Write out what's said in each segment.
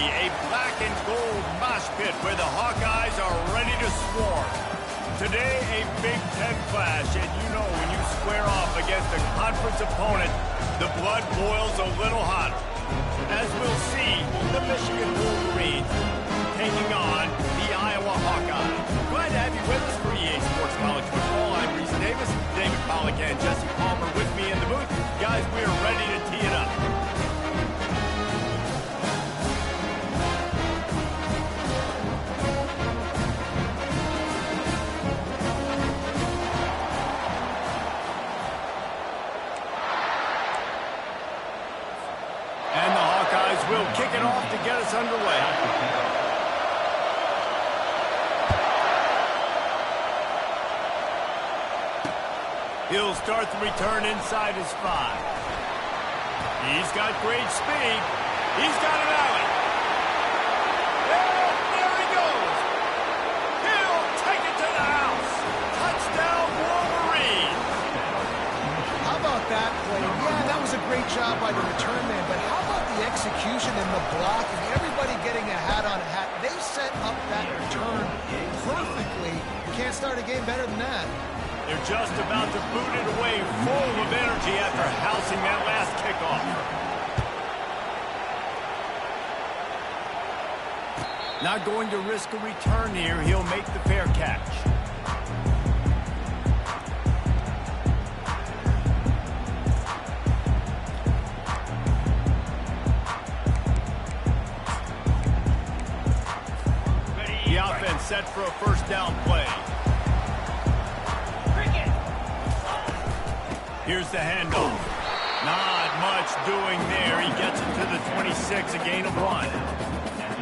a black and gold mosh pit where the Hawkeyes are ready to swarm. Today, a Big Ten clash, and you know when you square off against a conference opponent, the blood boils a little hotter. As we'll see, the Michigan Wolverines taking on the Iowa Hawkeyes. Glad to have you with us for EA Sports College Football. I'm Reese Davis, David Pollack, and Jesse Palmer with me in the booth. Guys, we are ready to tee it up. And the Hawkeyes will kick it off to get us underway. He'll start the return inside his 5. He's got great speed. He's got an alley. And there he goes. He'll take it to the house. Touchdown, Wolverines. How about that play? Yeah, that was a great job by the return man, but how about the execution and the block and everybody getting a hat on a hat? They set up that return perfectly. You can't start a game better than that. They're just about to boot it away, full of energy after housing that last kickoff. Not going to risk a return here. He'll make the fair catch. The offense set for a first down play. Here's the handoff. Not much doing there. He gets it to the 26, a gain of 1.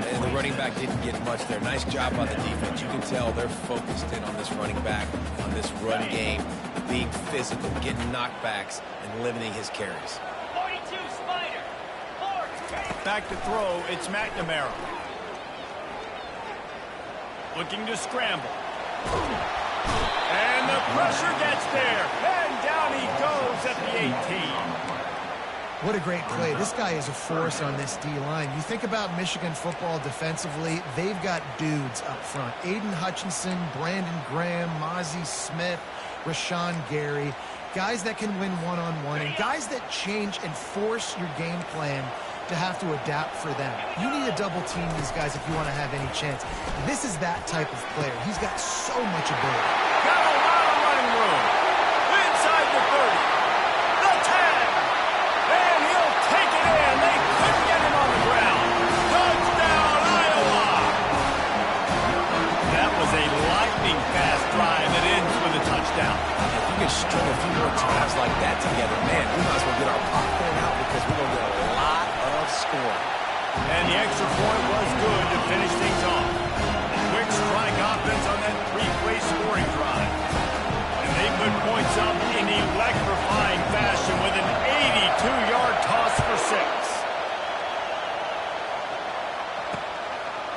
And the running back didn't get much there. Nice job by the defense. You can tell they're focused in on this running back, on this run game, being physical, getting knockbacks, and limiting his carries. 42 Spider. 4. Back to throw, it's McNamara. Looking to scramble. And the pressure gets there. And down he goes at the 18. What a great play. This guy is a force on this D-line. You think about Michigan football defensively, they've got dudes up front. Aiden Hutchinson, Brandon Graham, Mozzie Smith, Rashawn Gary. Guys that can win one-on-one and guys that change and force your game plan to have to adapt for them. You need to double team these guys if you want to have any chance. This is that type of player. He's got so much ability. Got a lot of running room. Inside the 30. The 10. And he'll take it in. They couldn't get him on the ground. Touchdown, Iowa. That was a lightning fast drive that ends with a touchdown. If you can string a few more drives like that together, man, we might as well get our popcorn out because we're going to get a lot of scoring. And the extra point was good to finish things off. Quick strike offense on that 3-play scoring drive. And they put points up in electrifying fashion with an 82-yard toss for 6.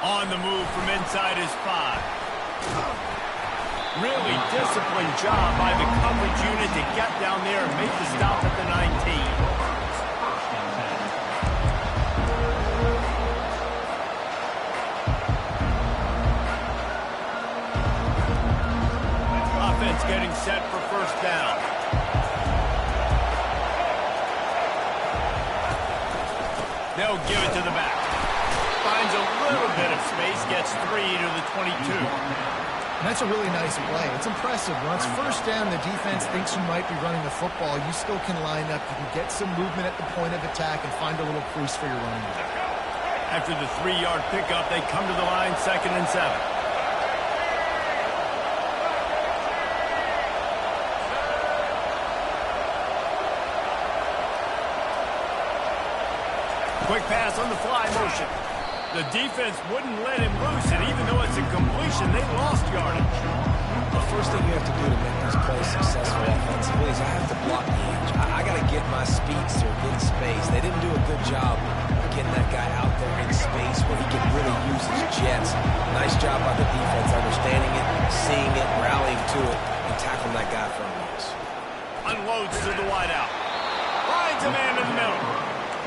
On the move from inside his 5. Really disciplined job by the coverage unit to get down there and make the stop at the 19. Offense getting set for first down. They'll give it to the back. Finds a little bit of space, gets 3 to the 22. And that's a really nice play. It's impressive. Once first down, the defense thinks you might be running the football. You still can line up. You can get some movement at the point of attack and find a little crease for your running back. After the 3-yard pickup, they come to the line, 2nd and 7. Quick pass on the fly motion. The defense wouldn't let him loose, and even though it's a completion, they lost yardage. The first thing you have to do to make these plays successful offensively is I have to block the edge. I got to get my speedster in space. They didn't do a good job of getting that guy out there in space where he can really use his jets. Nice job by the defense, understanding it, seeing it, rallying to it, and tackling that guy from us. Unloads to the wideout. Finds a man in the middle.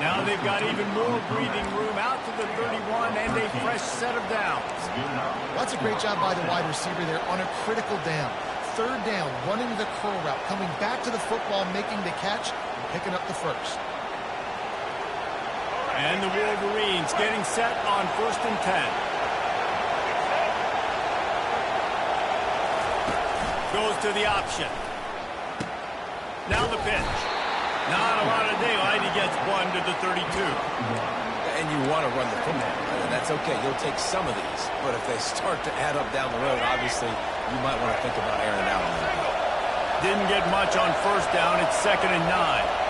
Now they've got even more breathing room out to the 31 fresh set of downs. Well, that's a great job by the wide receiver there on a critical down. Third down, running the curl route, coming back to the football, making the catch, and picking up the first. And the Wolverines getting set on 1st and 10. Goes to the option. Now the pitch. Not a lot of daylight. He gets one to the 32. And you want to run the football. That's okay. You'll take some of these. But if they start to add up down the road, obviously, you might want to think about airing it out a little bit. Didn't get much on 1st down. It's 2nd and 9.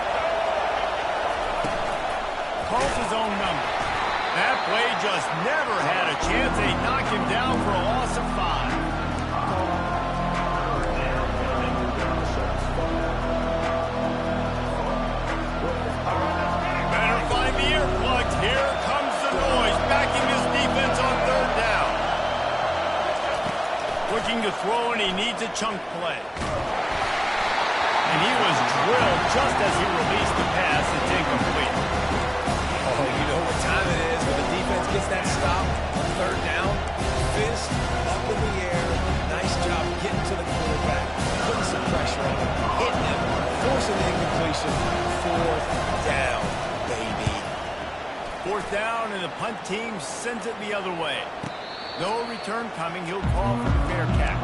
Calls his own number. That play just never had a chance. They knock him down for a loss of 5. Better find the earplugs. Here comes the noise, backing his defense on 3rd down. Looking to throw, and he needs a chunk play. And he was drilled just as he released the pass. It's incomplete. Oh, you know what time it is when the defense gets that stop on 3rd down. Fist up in the air. Nice job getting to the quarterback, putting some pressure on him, hitting him, forcing the incompletion. 4th down, baby. 4th down, and the punt team sends it the other way. No return coming. He'll call for the fair catch.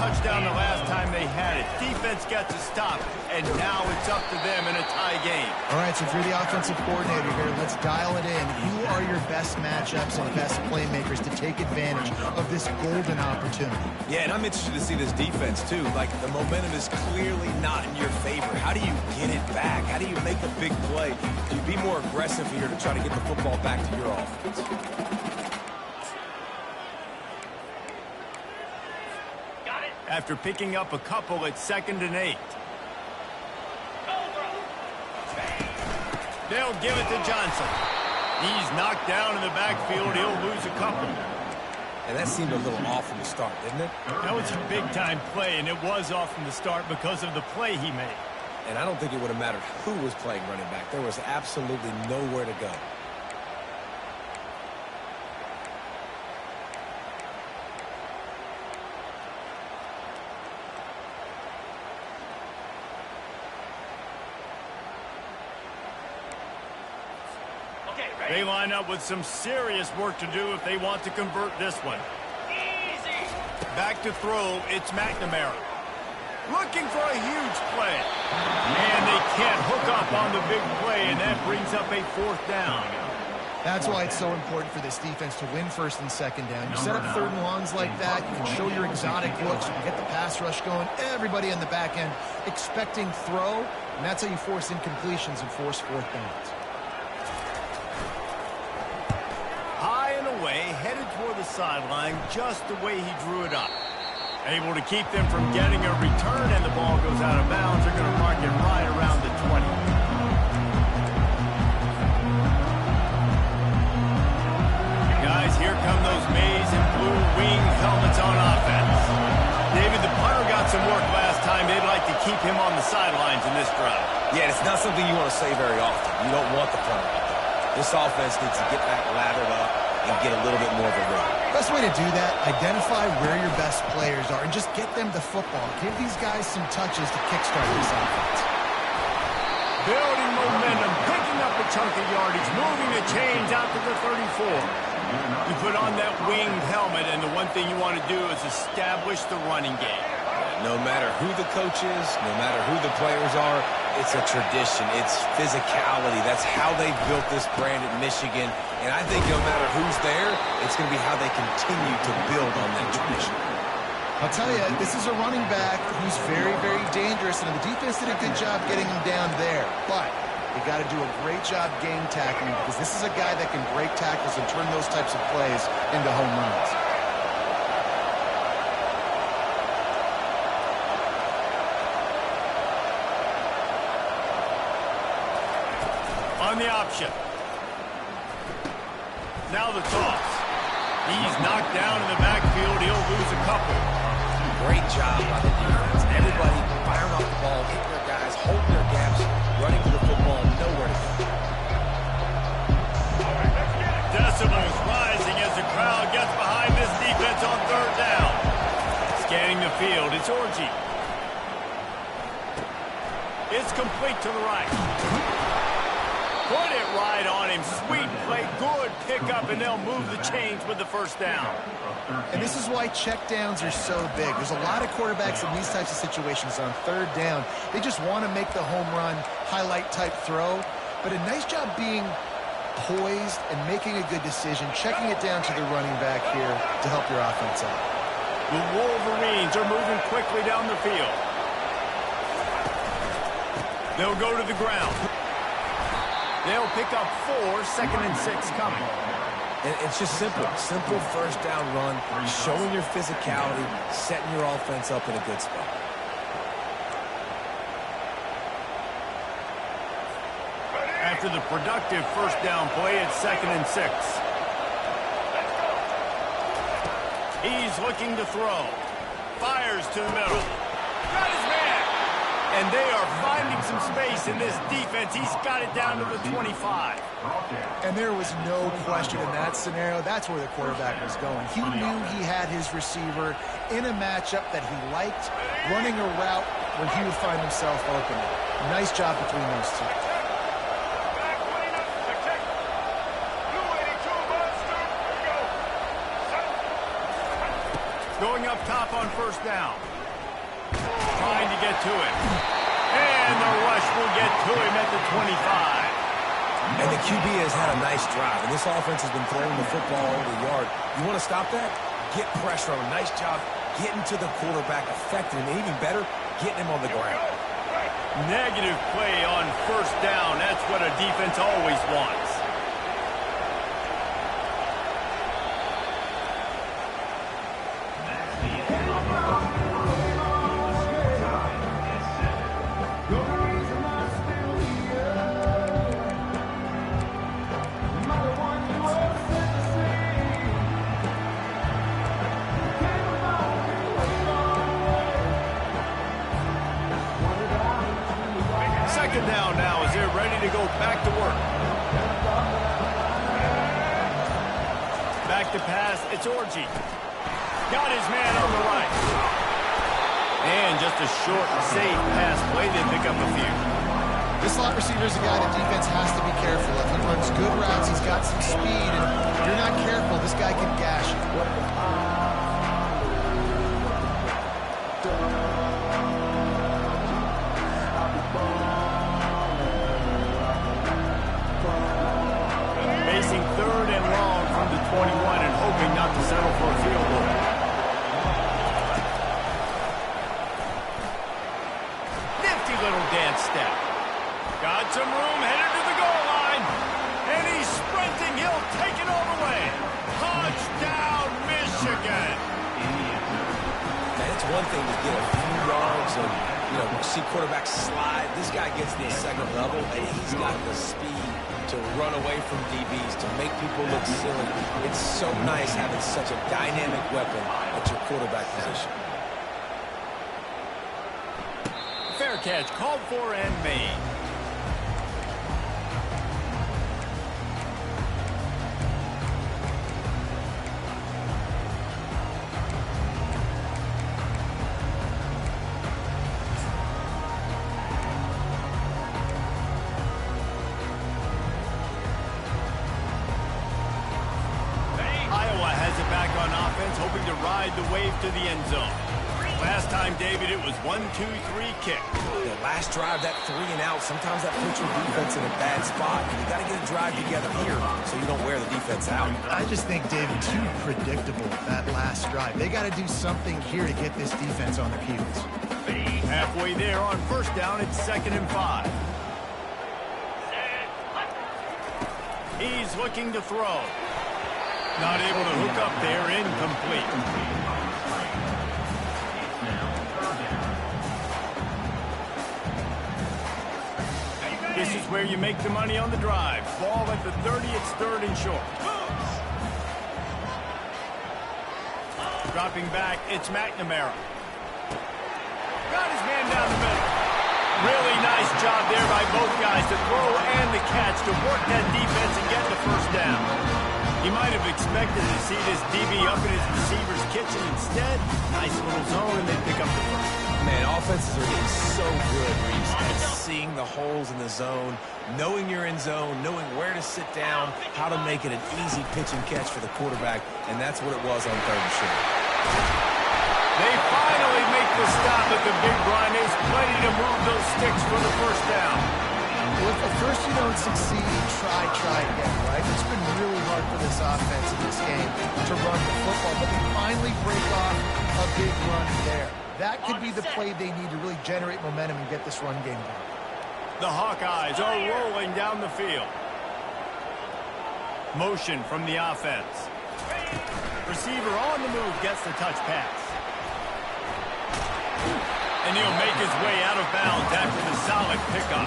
Touchdown the last time they had it. Defense got to stop, and now it's up to them in a tie game. All right, so if you're the offensive coordinator here, let's dial it in. Who are your best matchups and best playmakers to take advantage of this golden opportunity? Yeah, and I'm interested to see this defense, too. Like, the momentum is clearly not in your favor. How do you get it back? How do you make a big play? Do you be more aggressive here to try to get the football back to your offense? After picking up a couple at 2nd and 8. They'll give it to Johnson. He's knocked down in the backfield. He'll lose a couple. And that seemed a little off from the start, didn't it? That was a big-time play, and it was off from the start because of the play he made. And I don't think it would have mattered who was playing running back. There was absolutely nowhere to go. They line up with some serious work to do if they want to convert this one. Easy. Back to throw, it's McNamara. Looking for a huge play. And they can't hook up on the big play, and that brings up a 4th down. That's why it's so important for this defense to win 1st and 2nd down. You set up 3rd and longs like that, you can show your exotic looks, you can get the pass rush going, everybody on the back end expecting throw, and that's how you force incompletions and force 4th downs. Headed toward the sideline just the way he drew it up. Able to keep them from getting a return, and the ball goes out of bounds. They're going to mark it right around the 20. Guys, here come those maize and blue wing helmets on offense. David, the punter got some work last time. They'd like to keep him on the sidelines in this drive. Yeah, it's not something you want to say very often. You don't want the punter out there. This offense needs to get back lathered up and get a little bit more of a run. Best way to do that, identify where your best players are and just get them the football. Give these guys some touches to kickstart this offense. Building momentum, picking up a chunk of yardage, moving the chains out to the 34. You put on that winged helmet, and the one thing you want to do is establish the running game. No matter who the coach is, no matter who the players are, it's a tradition. It's physicality. That's how they built this brand at Michigan. And I think no matter who's there, it's going to be how they continue to build on that tradition. I'll tell you, this is a running back who's very, very dangerous, and the defense did a good job getting him down there. But they got to do a great job game tackling, because this is a guy that can break tackles and turn those types of plays into home runs. the option. Now the toss. He's knocked down in the backfield. He'll lose a couple. Great job by the defense. Everybody firing off the ball, hitting their guys, holding their gaps, running to the football, nowhere to go. Decibels rising as the crowd gets behind this defense on third down. Scanning the field, it's Orgy. It's complete to the right. Put it right on him. Sweet play, good pickup, and they'll move the chains with the first down. And this is why checkdowns are so big. There's a lot of quarterbacks in these types of situations on third down. They just want to make the home run, highlight-type throw. But a nice job being poised and making a good decision, checking it down to the running back here to help your offense out. The Wolverines are moving quickly down the field. They'll go to the ground. They'll pick up 4, 2nd and 6 coming. And it's just simple. Simple first down run, showing your physicality, setting your offense up in a good spot. After the productive first down play, it's 2nd and 6. He's looking to throw. Fires to the middle. Got his man. And they are finding some space in this defense. He's got it down to the 25. And there was no question in that scenario. That's where the quarterback was going. He knew he had his receiver in a matchup that he liked, running a route where he would find himself open. Nice job between those two. Going up top on first down. Trying to get to him. And the rush will get to him at the 25. And the QB has had a nice drive, and this offense has been throwing the football over the yard. You want to stop that? Get pressure on him. Nice job getting to the quarterback, affecting him, and even better, getting him on the ground. Negative play on first down. That's what a defense always wants. Second down now as they're ready to go back to work. Back to pass, it's Orgy. Got his man on the right. And just a short, safe pass play. They pick up a few. This slot receiver is a guy that defense has to be careful of. He runs good routes. He's got some speed. And if you're not careful, this guy can gash you. Facing third and long from the 21 and hoping not to settle for a field goal. Nifty little dance step. Got some room, headed to the goal line. And he's sprinting. He'll take it all the way. Touchdown, Michigan. And it's one thing to get a few yards and, see quarterbacks slide. This guy gets to the second level, and he's got the speed to run away from DBs, to make people look silly. It's so nice having such a dynamic weapon at your quarterback position. Fair catch, called for and made. Hoping to ride the wave to the end zone. Last time, David, it was 1-2-3 kick. The last drive, that 3 and out, sometimes that puts your defense in a bad spot. You got to get a drive together here so you don't wear the defense out. I just think, David, too predictable, that last drive. They got to do something here to get this defense on their heels. Halfway there on first down, it's 2nd and 5. He's looking to throw. Not able to hook up there, incomplete. His is where you make the money on the drive. Ball at the 30, it's third and short. Dropping back, it's McNamara. Got his man down the middle. Really nice job there by both guys to throw and the catch to work that defense and get the first down. You might have expected to see this DB up in his receiver's kitchen. Instead, nice little zone, and they pick up the first. Man, offenses are getting so good, Reese, at seeing the holes in the zone, knowing you're in zone, knowing where to sit down, how to make it an easy pitch and catch for the quarterback, and that's what it was on third and short. They finally make the stop at the big run. Is plenty to move those sticks for the first down. Well, if at first you don't succeed, try again, right? It's been really hard for this offense in this game to run the football, but they finally break off a big run there. That could be the play they need to really generate momentum and get this run game going. The Hawkeyes are rolling down the field. Motion from the offense. Receiver on the move gets the touch pass. And he'll make his way out of bounds after the solid pickup.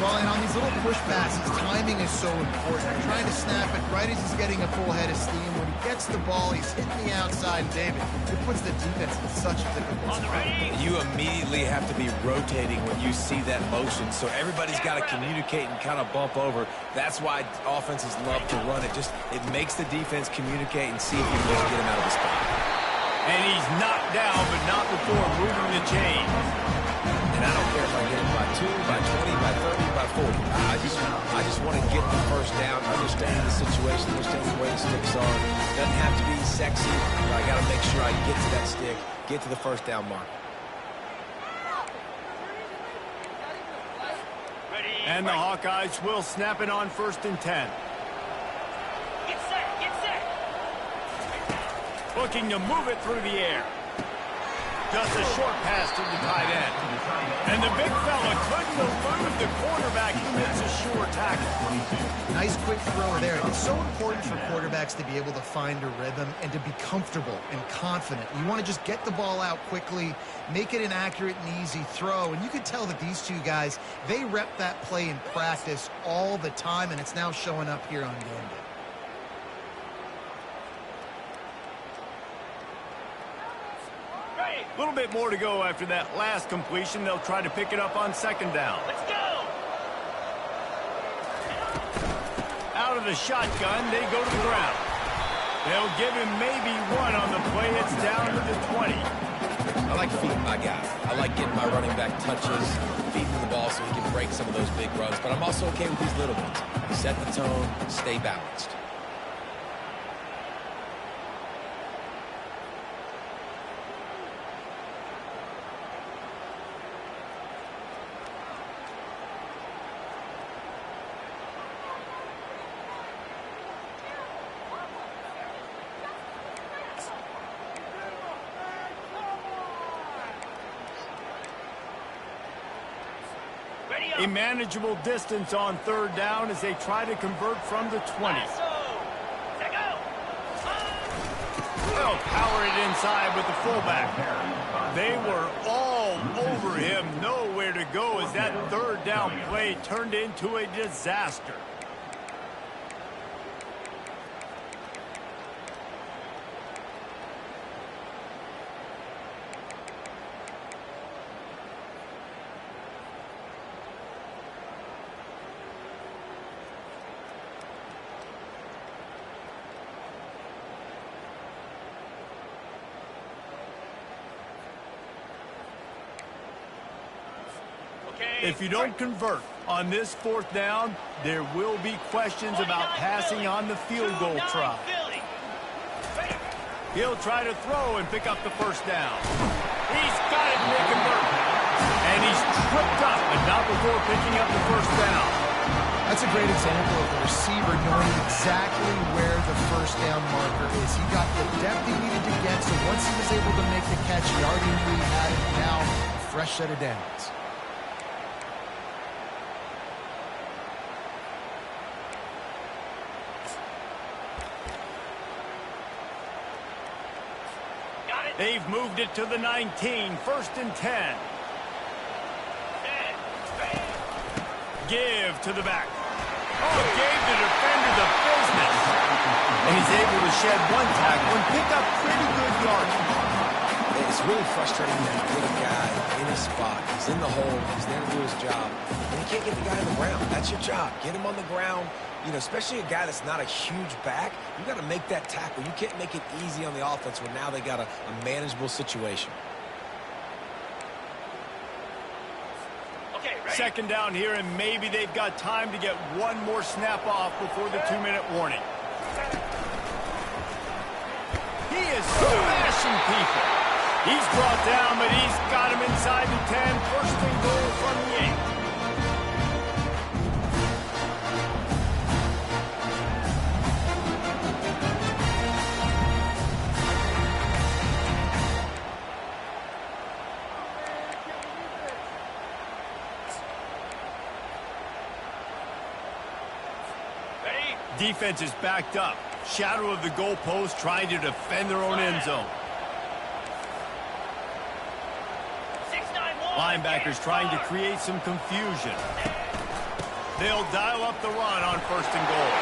Well, and on these little push passes, timing is so important. They're trying to snap it right as he's getting a full head of steam. When he gets the ball, he's hitting the outside, David. It puts the defense in such a difficult spot. You immediately have to be rotating when you see that motion, so everybody's got to communicate and kind of bump over. That's why offenses love to run it. It makes the defense communicate and see if you can get him out of the spot. And he's knocked down, but not before moving the chain. And I don't care if I get it by 2, by 20, by 30, by 40. I just want to get the first down, understand the situation, understand where the sticks are. Doesn't have to be sexy, but I got to make sure I get to that stick, get to the first down mark. And the Hawkeyes will snap it on 1st and 10. Looking to move it through the air. Just a short pass to the tight end. And the big fella couldn't elude the quarterback. He makes a sure tackle. Nice quick throw there. It's so important for quarterbacks to be able to find a rhythm and to be comfortable and confident. You want to just get the ball out quickly, make it an accurate and easy throw. And you can tell that these two guys, they rep that play in practice all the time, and it's now showing up here on game day. A little bit more to go after that last completion. They'll try to pick it up on 2nd down. Let's go! Out of the shotgun, they go to the ground. They'll give him maybe one on the play. It's down to the 20. I like feeding my guy. I like getting my running back touches, feeding the ball so he can break some of those big runs. But I'm also okay with these little ones. Set the tone, stay balanced. A manageable distance on 3rd down as they try to convert from the 20. They'll power it inside with the fullback. They were all over him. Nowhere to go as that 3rd down play turned into a disaster. If you don't convert on this 4th down, there will be questions about passing on the field goal try. He'll try to throw and pick up the 1st down. He's got it, and they convert. And he's tripped up, but not before picking up the 1st down. That's a great example of the receiver knowing exactly where the 1st down marker is. He got the depth he needed to get, so once he was able to make the catch, he already knew he had it. Now, a fresh set of downs. They've moved it to the 19, 1st and 10. give to the back. Oh, gave the defender the business. And he's able to shed one tackle and pick up pretty good yardage. It's really frustrating when you get a guy in his spot. He's in the hole. He's there to do his job. And you can't get the guy on the ground. That's your job. Get him on the ground. You know, especially a guy that's not a huge back. You got to make that tackle. You can't make it easy on the offense when now they got a manageable situation. Okay, ready? Second down here, and maybe they've got time to get one more snap off before the 2-minute warning. He is smashing people. He's brought down, but he's got him inside the 10. First and goal from the 8. Ready? Defense is backed up. Shadow of the goalpost trying to defend their own end zone. 6-9-1. Linebackers trying to create some confusion. They'll dial up the run on first and goal.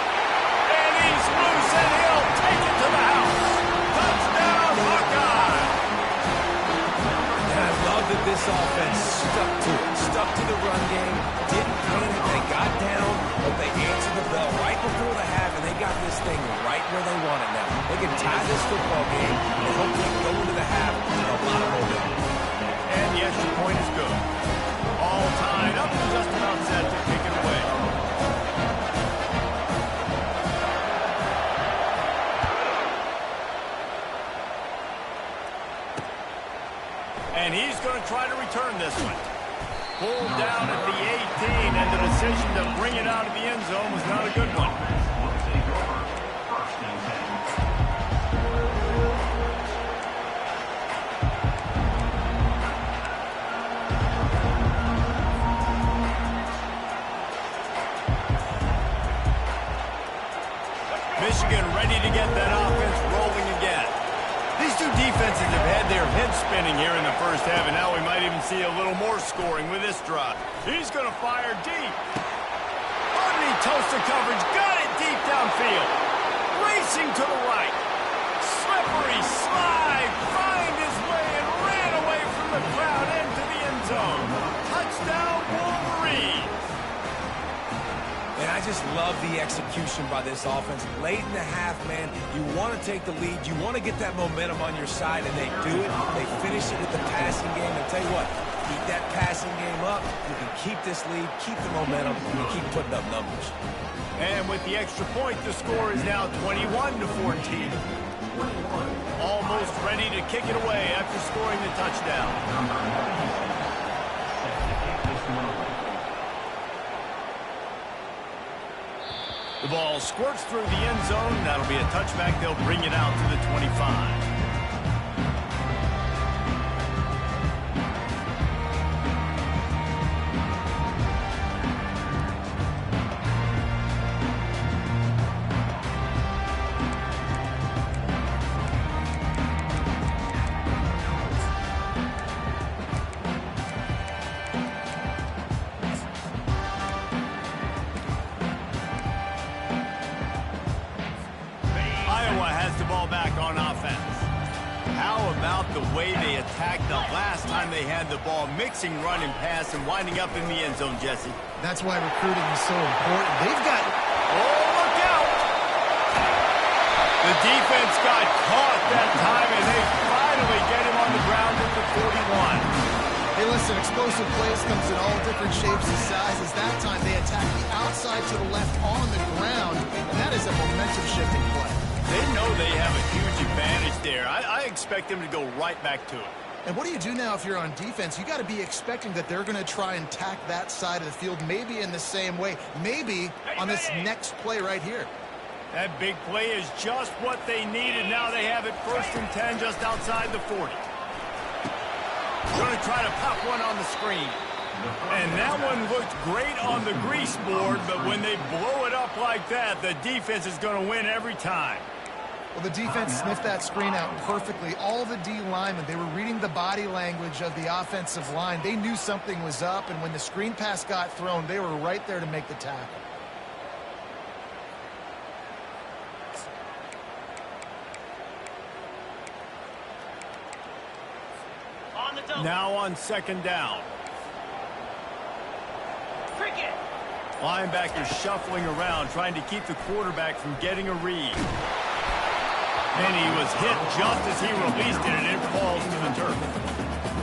And he's loose, and he'll take it to the house. Touchdown, Hawkeye! And I love that this offense stuck to it. Stuck to the run game. Didn't panic. They got down, but they answered the bell right before the half, and they got this thing right where they want it now. They can tie this football game and hopefully go into the half with a lot of momentum. And the extra point is good. All tied up and just about set to kick it away. And he's going to try to return this one. Pulled down at the 18, and the decision to bring it out of the end zone was not a good one. Michigan ready to get that offense rolling again. These two defenses have had their heads spinning here in the first half, and now we might even see a little more scoring with this drive. He's going to fire deep. Underneath toasted coverage, got it deep downfield. Racing to the right. Slippery slide, find his way and ran away from the crowd into the end zone. Touchdown, Wolverine. And I just love the execution by this offense. Late in the half, man, you want to take the lead. You want to get that momentum on your side, and they do it. They finish it with the passing game. And tell you what, keep that passing game up. You can keep this lead, keep the momentum, and keep putting up numbers. And with the extra point, the score is now 21-14. Almost ready to kick it away after scoring the touchdown. The ball squirts through the end zone. That'll be a touchback. They'll bring it out to the 25. The way they attacked the last time they had the ball, mixing run and pass and winding up in the end zone, Jesse. That's why recruiting is so important. They've got... Oh, look out! The defense got caught that time, and they finally get him on the ground at the 41. Hey, listen, explosive plays comes in all different shapes and sizes. That time they attacked the outside to the left on the ground, and that is a momentum-shifting play. They know they have a huge advantage there. I expect them to go right back to it. And what do you do now if you're on defense? You got to be expecting that they're going to try and tack that side of the field, maybe in the same way, maybe on this next play right here. That big play is just what they needed. Now they have it 1st and 10 just outside the 40. Going to try to pop one on the screen. And that one looked great on the grease board, but when they blow it up like that, the defense is going to win every time. Well, the defense sniffed that screen out perfectly. All the D linemen, they were reading the body language of the offensive line. They knew something was up, and when the screen pass got thrown, they were right there to make the tackle. Now on second down. Cricket. Linebacker shuffling around, trying to keep the quarterback from getting a read. And he was hit just as he released it, and it falls to the turf.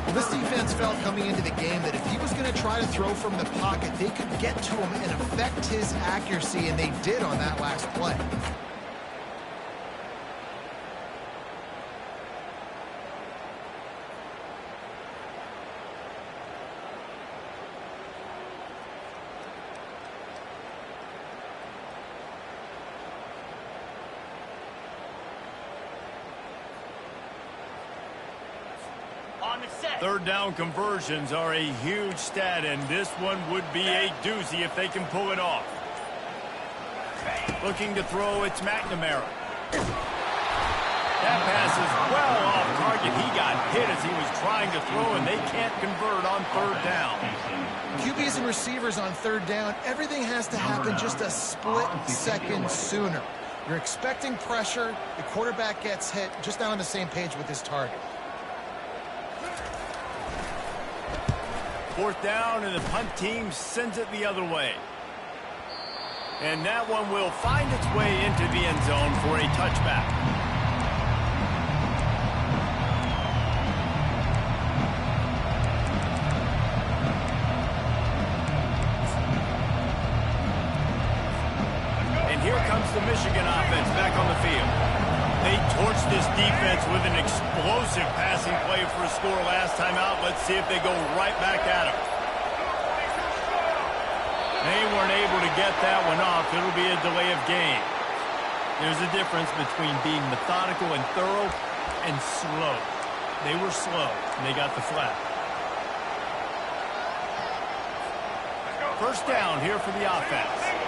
Well, this defense felt coming into the game that if he was going to try to throw from the pocket, they could get to him and affect his accuracy, and they did on that last play. Third down conversions are a huge stat, and this one would be a doozy if they can pull it off. Looking to throw, it's McNamara. That pass is well off target. He got hit as he was trying to throw, and they can't convert on third down. QBs and receivers on third down, everything has to happen just a split second sooner. You're expecting pressure, the quarterback gets hit, just not on the same page with his target. Fourth down, and the punt team sends it the other way. And that one will find its way into the end zone for a touchback. And here comes the Michigan offense back on the field. They torched this defense with an explosive passing play for a score last time out. Let's see if they go right back at him. They weren't able to get that one off. It'll be a delay of game. There's a difference between being methodical and thorough and slow. They were slow, and they got the flag. First down here for the offense.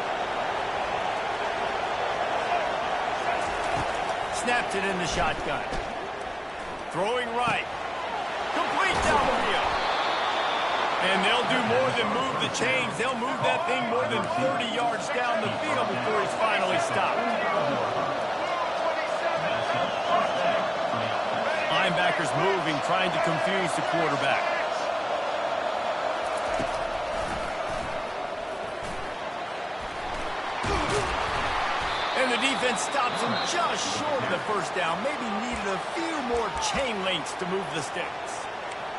Snapped it in the shotgun. Throwing right. Complete down the field. And they'll do more than move the chains. They'll move that thing more than 30 yards down the field before he's finally stopped. Linebackers moving, trying to confuse the quarterback. And the defense stops him just short of the first down. Maybe needed a few more chain links to move the sticks.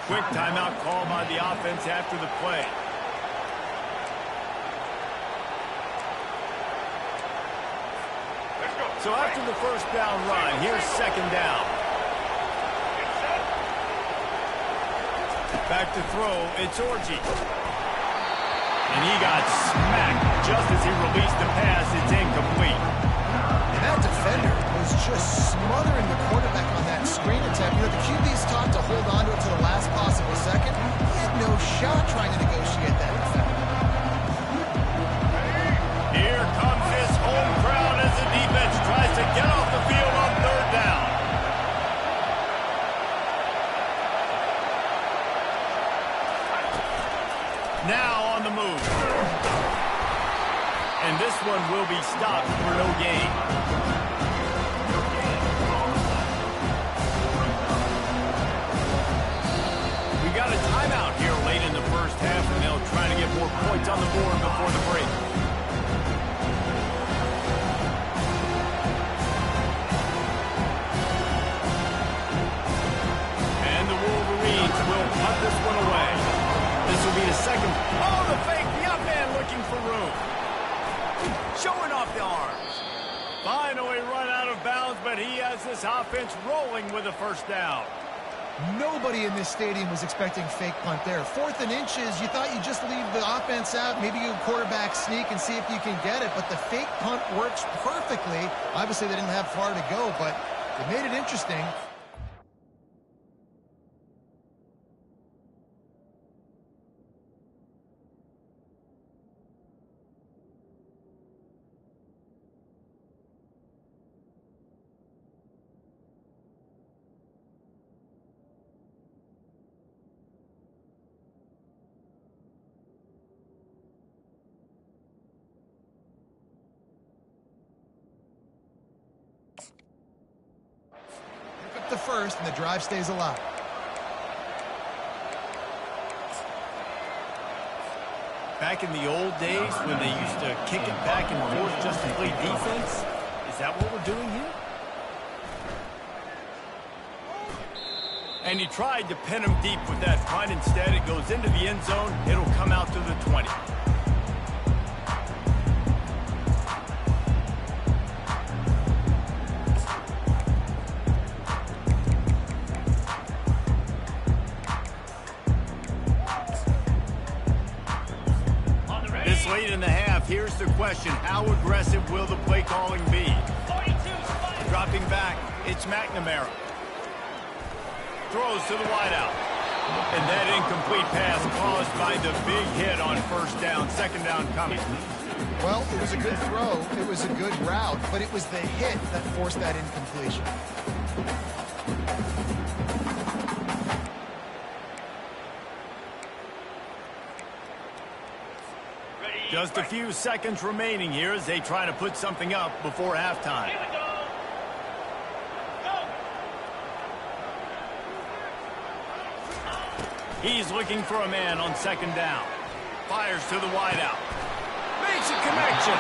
Quick timeout call by the offense after the play. So after the first down run, here's second down. Back to throw, it's Orji. And he got smacked just as he released the pass. It's incomplete. And that defender was just smothering the quarterback on that screen attempt. You know, the QB's taught to hold on to it to the last possible second. He had no shot trying to negotiate that defender. Here comes this home crowd as the defense tries to get off the field on third down. Now on the move. And this one will be stopped for no gain. We got a timeout here late in the first half, and they'll try to get more points on the board before the break. And the Wolverines will punt this one away. This will be the second. Oh, the fake. The up man looking for room. Showing off the arms. Finally run out of bounds, but he has this offense rolling with a first down. Nobody in this stadium was expecting fake punt there. 4th and inches, you thought you'd just leave the offense out, maybe you quarterback sneak and see if you can get it, but the fake punt works perfectly. Obviously, they didn't have far to go, but it made it interesting. the first, and the drive stays alive. Back in the old days when they used to kick it back and forth just to play defense, is that what we're doing here? And he tried to pin him deep with that punt. Instead, it goes into the end zone. It'll come out to the 20. This late in the half, here's the question. How aggressive will the play calling be? Dropping back, it's McNamara. Throws to the wideout. And that incomplete pass caused by the big hit on first down. Second down coming. Well, it was a good throw. It was a good route, but it was the hit that forced that incompletion. Just a few seconds remaining here as they try to put something up before halftime. He's looking for a man on second down. Fires to the wideout. Makes a connection.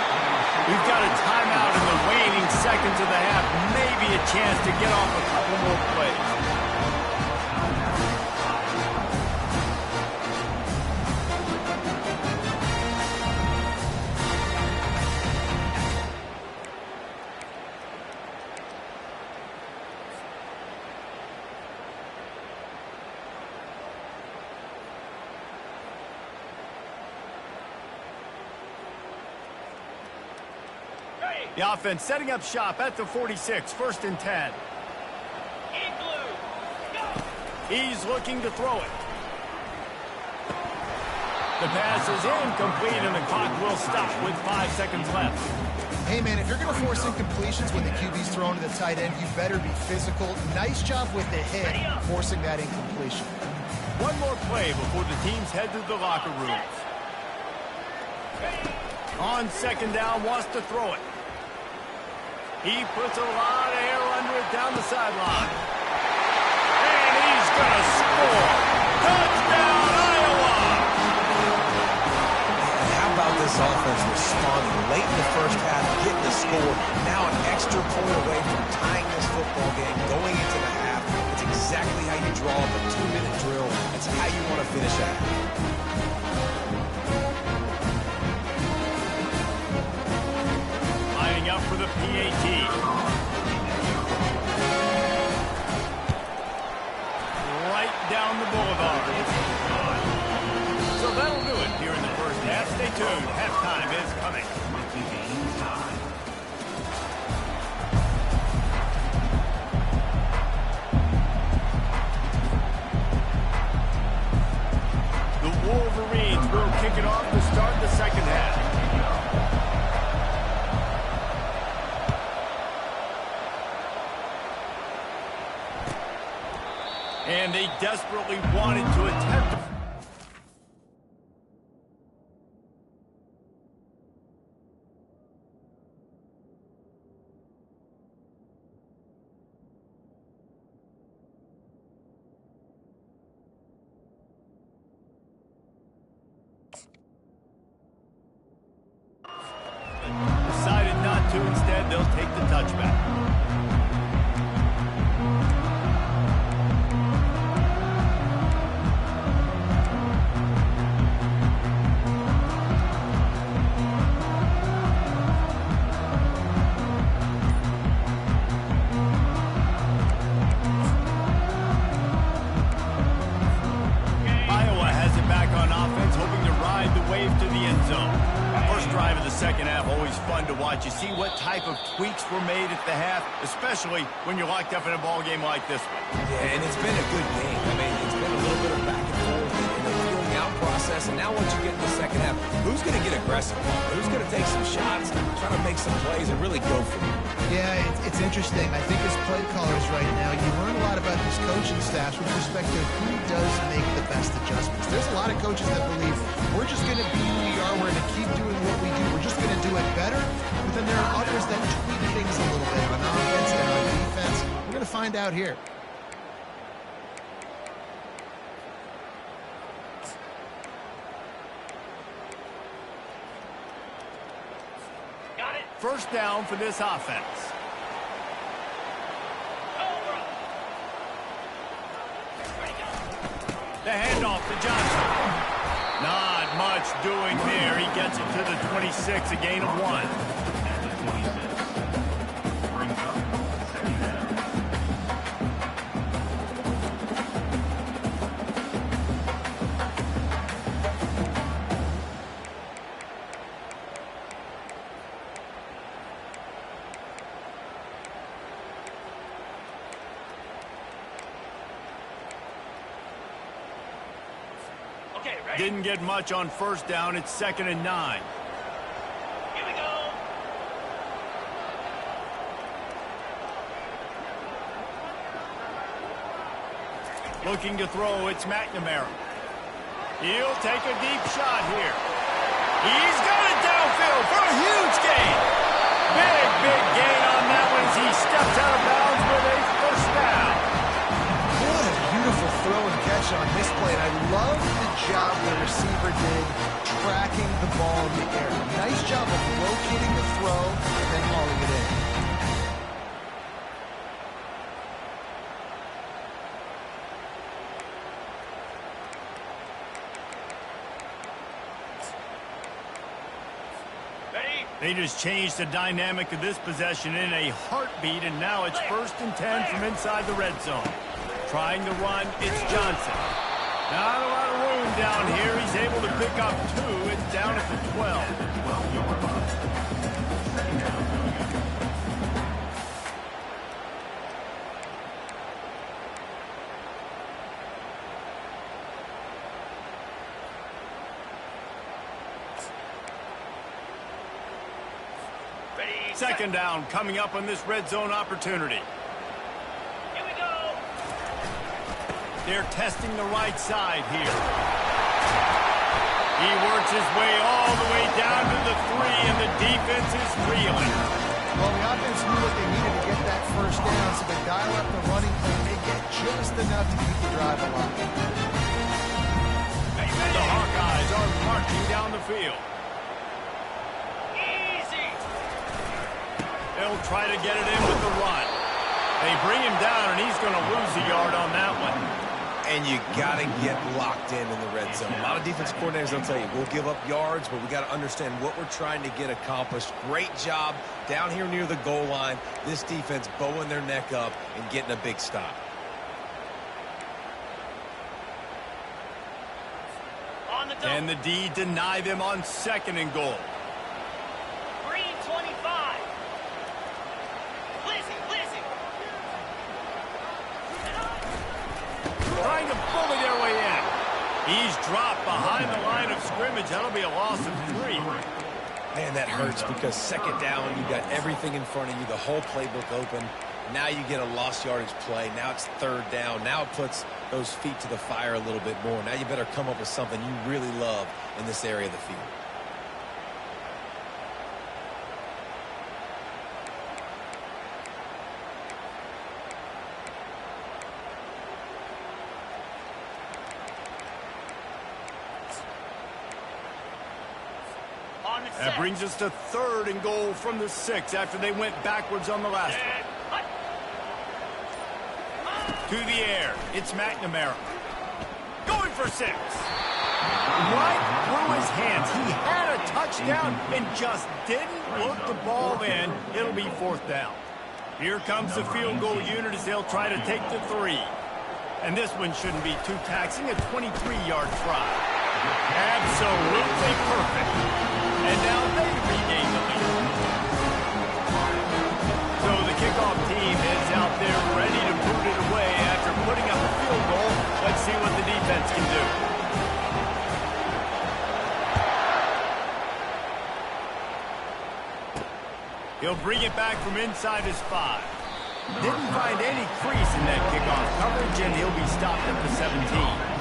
We've got a timeout in the waning seconds of the half. Maybe a chance to get off a couple more plays. The offense setting up shop at the 46, first and 10. He's looking to throw it. The pass is incomplete, and the clock will stop with 5 seconds left. Hey, man, if you're going to force incompletions when the QB's thrown to the tight end, you better be physical. Nice job with the hit, forcing that incompletion. One more play before the teams head to the locker rooms. On second down, wants to throw it. He puts a lot of air under it down the sideline. And he's going to score. Touchdown, Iowa! And how about this offense responding late in the first half, getting the score, now an extra point away from tying this football game, going into the half. It's exactly how you draw up a 2-minute drill. It's how you want to finish a half. Up for the PAT. Right down the boulevard. So that'll do it here in the first half. Stay tuned. Halftime is coming. The Wolverines will kick it off to start the second half. And they desperately wanted to attempt it. Decided not to. Instead, they'll take the touchback. You see what type of tweaks were made at the half, especially when you're locked up in a ball game like this one. Yeah, and it's been a good game. I mean, it's been a little bit of back and forth and a feeling out process. And now once you get in the second half, who's going to get aggressive? Who's going to take some shots, try to make some plays, and really go for it? Yeah, it's interesting. I think as play callers right now, you learn a lot about these coaching staffs with respect to who does make the best adjustments. There's a lot of coaches that believe we're just going to be who we are. We're going to keep doing what we do. We're just going to do it better. But then there are others that tweak things a little bit on offense and on defense. We're going to find out here. First down for this offense. The handoff to Johnson. Not much doing there. He gets it to the 26, a gain of 1. Didn't get much on first down. It's 2nd and 9. Here we go. Looking to throw, it's McNamara. He'll take a deep shot here. He's got it downfield for a huge gain. Big gain on that one as he steps out of bounds with a first down. What a beautiful throw and catch on this play. And I love the job the receiver did tracking the ball in the air. Nice job of locating the throw and then hauling it in. They just changed the dynamic of this possession in a heartbeat, and now it's 1st and 10 from inside the red zone. Trying to run, it's Johnson. Not a lot of room down here. He's able to pick up 2. It's down at the 12. Second down coming up on this red zone opportunity. Here we go. They're testing the right side here. He works his way all the way down to the 3, and the defense is reeling. Well, the offense knew what they needed to get that first down, so they dial up the running play. They get just enough to keep the drive alive. The Hawkeyes are marching down the field. They'll try to get it in with the run. They bring him down, and he's going to lose a yard on that one. And you got to get locked in the red zone. A lot of defense coordinators will tell you, we'll give up yards, but we got to understand what we're trying to get accomplished. Great job down here near the goal line. This defense bowing their neck up and getting a big stop. Can the D deny them on 2nd and goal? Green 25. Trying to bully their way in. He's dropped behind the line of scrimmage. That'll be a loss of 3. Man, that hurts because 2nd down, you got everything in front of you, the whole playbook open. Now you get a lost yardage play. Now it's 3rd down. Now it puts those feet to the fire a little bit more. Now you better come up with something you really love in this area of the field. That brings us to 3rd and goal from the 6 after they went backwards on the last one. To the air, it's McNamara. Going for 6. Right through his hands. He had a touchdown and just didn't look the ball in. It'll be 4th down. Here comes the field goal unit as they'll try to take the 3. And this one shouldn't be too taxing, a 23-yard try. Absolutely perfect. And now they regain the lead. So the kickoff team is out there ready to boot it away after putting up a field goal. Let's see what the defense can do. He'll bring it back from inside his 5. Didn't find any crease in that kickoff coverage, and he'll be stopped at the 17.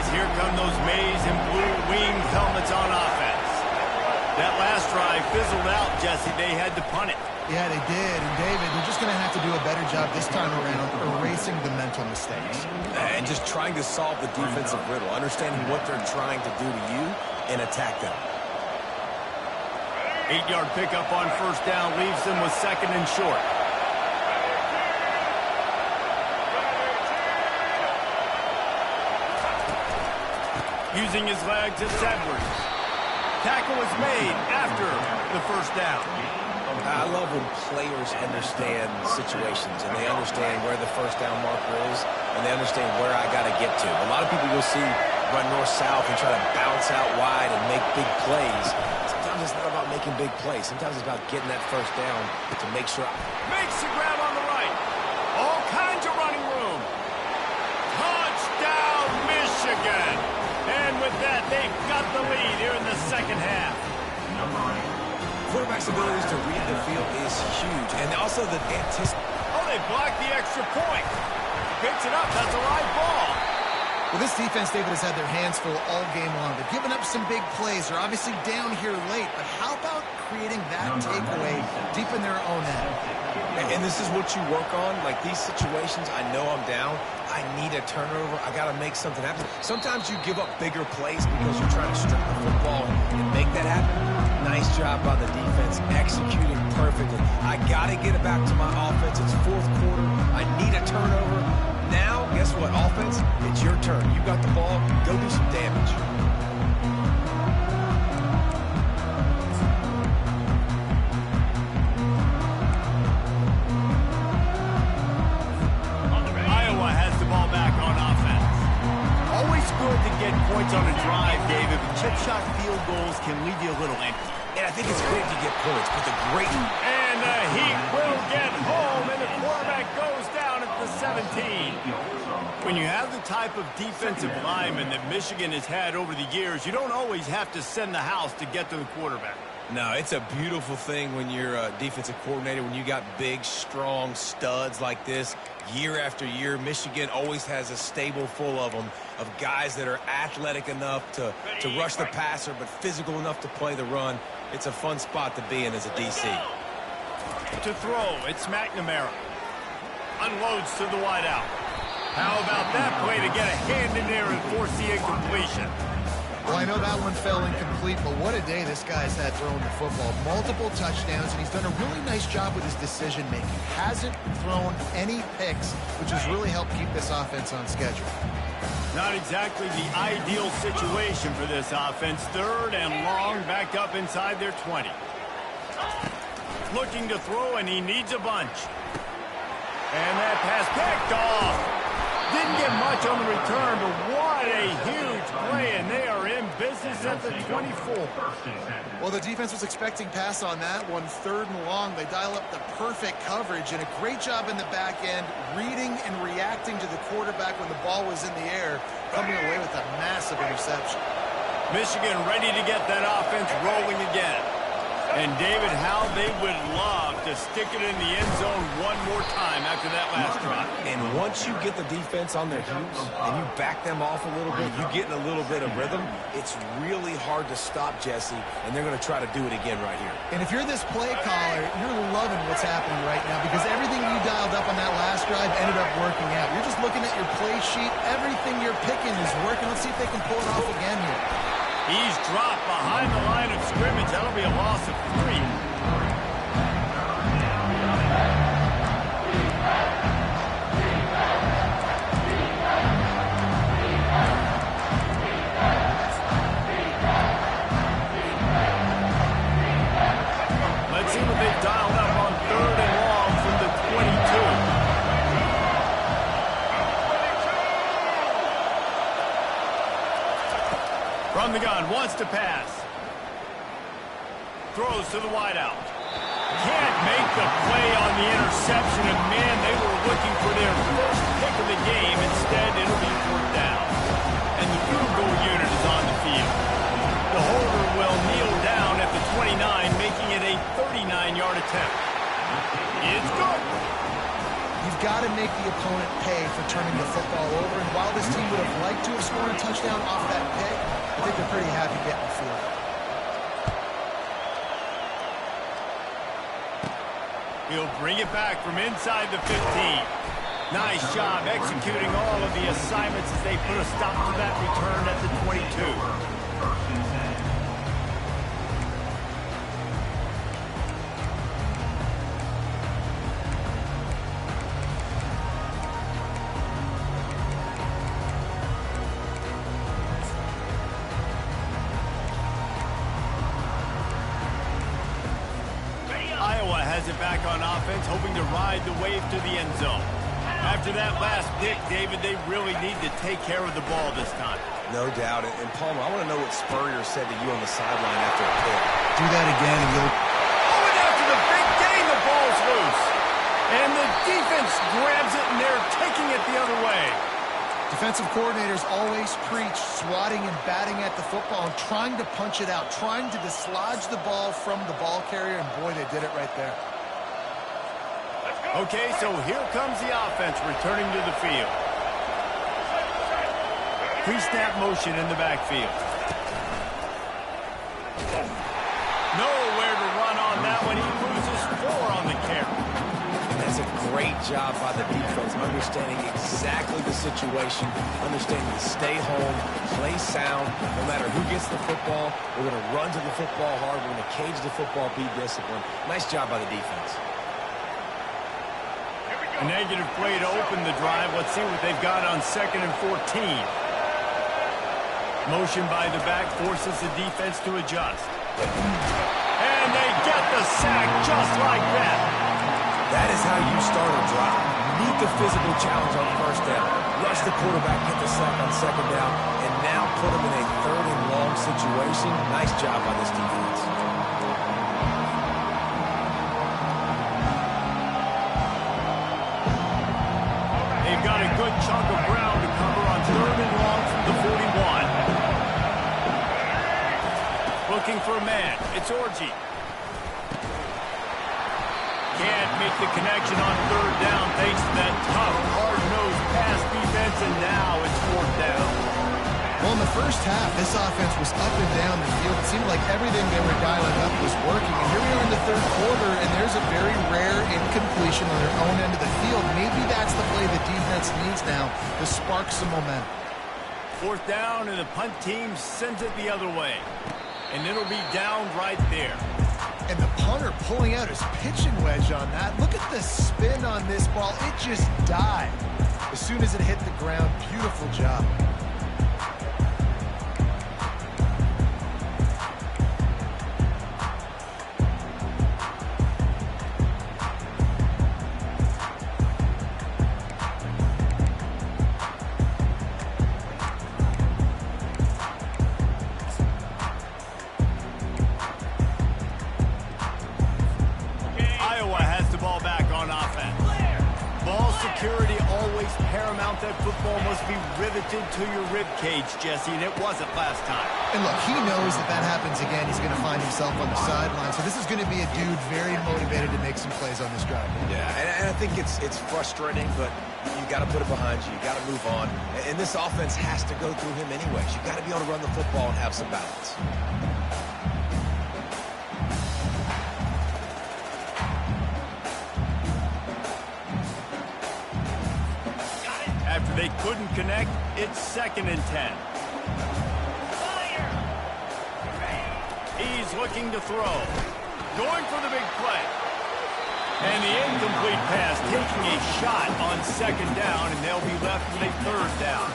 Here come those maize and blue-winged helmets on offense. That last drive fizzled out, Jesse. They had to punt it. Yeah, they did. And, David, they're just going to have to do a better job this time around erasing the mental mistakes. And just trying to solve the defensive riddle, understanding what they're trying to do to you and attack them. 8-yard pickup on first down leaves them with second and short. Using his legs, it's Edwards. Tackle is made after the first down. I love when players understand situations and they understand where the first down marker is and they understand where I got to get to. A lot of people will see run north-south and try to bounce out wide and make big plays. Sometimes it's not about making big plays. Sometimes it's about getting that first down to make sure. Makes the grab on the right. All kinds of running room. Touchdown, Michigan. And with that, they've got the lead here in the second half. Quarterback's abilities to read the field is huge. And also the anticipation. Oh, they blocked the extra point. Picks it up. That's a live ball. Well, this defense, David, has had their hands full all game long. They're giving up some big plays. They're obviously down here late. But how about creating that takeaway deep in their own end? And this is what you work on. Like these situations, I know I'm down. I need a turnover. I got to make something happen. Sometimes you give up bigger plays because you're trying to strip the football and make that happen. Nice job by the defense, executing perfectly. I got to get it back to my offense. It's fourth quarter. I need a turnover. Now, guess what, offense? It's your turn. You got the ball. Go do some damage. Iowa has the ball back on offense. Always good to get points on a drive, David, but chip shot field goals can leave you a little empty. And I think it's great to get points, but the great... And the Heat will get home, and the quarterback goes down at the 17. When you have the type of defensive lineman that Michigan has had over the years, you don't always have to send the house to get to the quarterback. No, it's a beautiful thing when you're a defensive coordinator, when you got big, strong studs like this. Year after year, Michigan always has a stable full of them, of guys that are athletic enough to rush the passer, but physical enough to play the run. It's a fun spot to be in as a DC. To throw, it's McNamara. Unloads to the wideout. How about that play to get a hand in there and force the incompletion? Well, I know that one fell incomplete, but what a day this guy's had throwing the football. Multiple touchdowns, and he's done a really nice job with his decision-making. Hasn't thrown any picks, which has really helped keep this offense on schedule. Not exactly the ideal situation for this offense. Third and long, back up inside their 20. Looking to throw, and he needs a bunch. And that pass picked off. Didn't get much on the return, but what a huge play, and they are in business at the 24. Well, the defense was expecting pass on that one. Third and long, they dial up the perfect coverage, and a great job in the back end, reading and reacting to the quarterback when the ball was in the air, coming away with a massive interception. Michigan ready to get that offense rolling again. And, David, how they would love to stick it in the end zone one more time after that last drive. And once you get the defense on their heels and you back them off a little bit, you get in a little bit of rhythm, it's really hard to stop, Jesse, and they're going to try to do it again right here. And if you're this play caller, you're loving what's happening right now because everything you dialed up on that last drive ended up working out. You're just looking at your play sheet. Everything you're picking is working. Let's see if they can pull it off again here. He's dropped behind the line of scrimmage. That'll be a loss of 3. Let's see what they've dialed up on third and long from the 22. From the gun, wants to pass. Throws to the wideout. Can't make the play on the interception, and man, they were looking for their first pick of the game. Instead, it'll be fourth down. And the field goal unit is on the field. The holder will kneel down at the 29, making it a 39-yard attempt. It's good. You've got to make the opponent pay for turning the football over, and while this team would have liked to have scored a touchdown off that pick, I think they're pretty happy getting the field. He'll bring it back from inside the 15. Nice job executing all of the assignments as they put a stop to that return at the 22. Iowa has it back on offense, hoping to ride the wave to the end zone. After that last pick, David, they really need to take care of the ball this time. No doubt. And Palmer, I want to know what Spurrier said to you on the sideline after a pick. Do that again and you'll... Oh, and after the big gain, the ball's loose. And the defense grabs it, and they're taking it the other way. Defensive coordinators always preach swatting and batting at the football and trying to punch it out, trying to dislodge the ball from the ball carrier, and boy, they did it right there. Okay, so here comes the offense returning to the field. Pre-snap motion in the backfield. Nowhere to run on that one. He loses 4 on the carry. That's a great job by the defense, understanding exactly the situation, understanding to stay home, play sound. No matter who gets the football, we're going to run to the football hard. We're going to cage the football, be disciplined. Nice job by the defense. A negative play to open the drive. Let's see what they've got on 2nd and 14. Motion by the back forces the defense to adjust. And they get the sack just like that. That is how you start a drive. Meet the physical challenge on 1st down. Rush the quarterback, get the sack on 2nd down, and now put him in a 3rd and long situation. Nice job by this defense. They've got a good chunk of ground to cover on 3rd and long from the 41. Looking for a man. It's Orji. Can't make the connection on 3rd down thanks to that tough, hard-nosed pass defense, and now it's 4th down. Well, in the first half, this offense was up and down the field. It seemed like everything they were dialing up was working. And here we are in the 3rd quarter, and there's a very rare incompletion on their own end of the field. Maybe that's the play the defense needs now to spark some momentum. 4th down, and the punt team sends it the other way. And it'll be down right there. And the punter pulling out his pitching wedge on that. Look at the spin on this ball. It just died as soon as it hit the ground. Beautiful job. That football must be riveted to your rib cage, Jesse, and it wasn't last time. And look, he knows if that happens again, he's going to find himself on the sideline. So this is going to be a dude very motivated to make some plays on this drive. Yeah, and I think it's frustrating, but you got to put it behind you. You got to move on. And this offense has to go through him anyways. You got to be able to run the football and have some balance. After they couldn't connect, it's 2nd and 10. He's looking to throw. Going for the big play. And the incomplete pass taking a shot on 2nd down, and they'll be left with a 3rd down.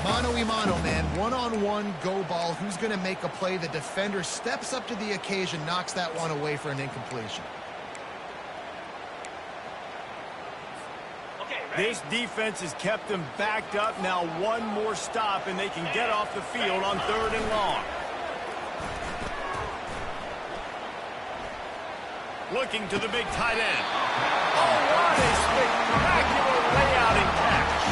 Mano-y-mano, man. One-on-one go ball. Who's going to make a play? The defender steps up to the occasion, knocks that one away for an incompletion. This defense has kept them backed up. Now one more stop, and they can get off the field on 3rd and long. Looking to the big tight end. Oh, what a spectacular layout and catch.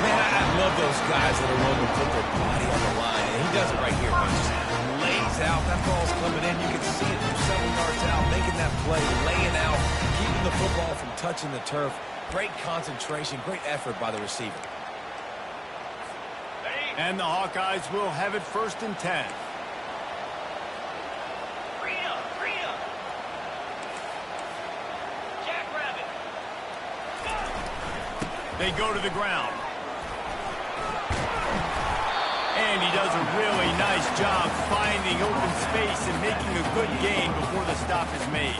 Man, I love those guys that are willing to put their body on the line. And he does it right here. He just lays out. That ball's coming in. You can see it from 7 yards out, making that play, laying out, keeping the football from touching the turf. Great concentration, great effort by the receiver. And the Hawkeyes will have it 1st and 10. They go to the ground. And he does a really nice job finding open space and making a good gain before the stop is made.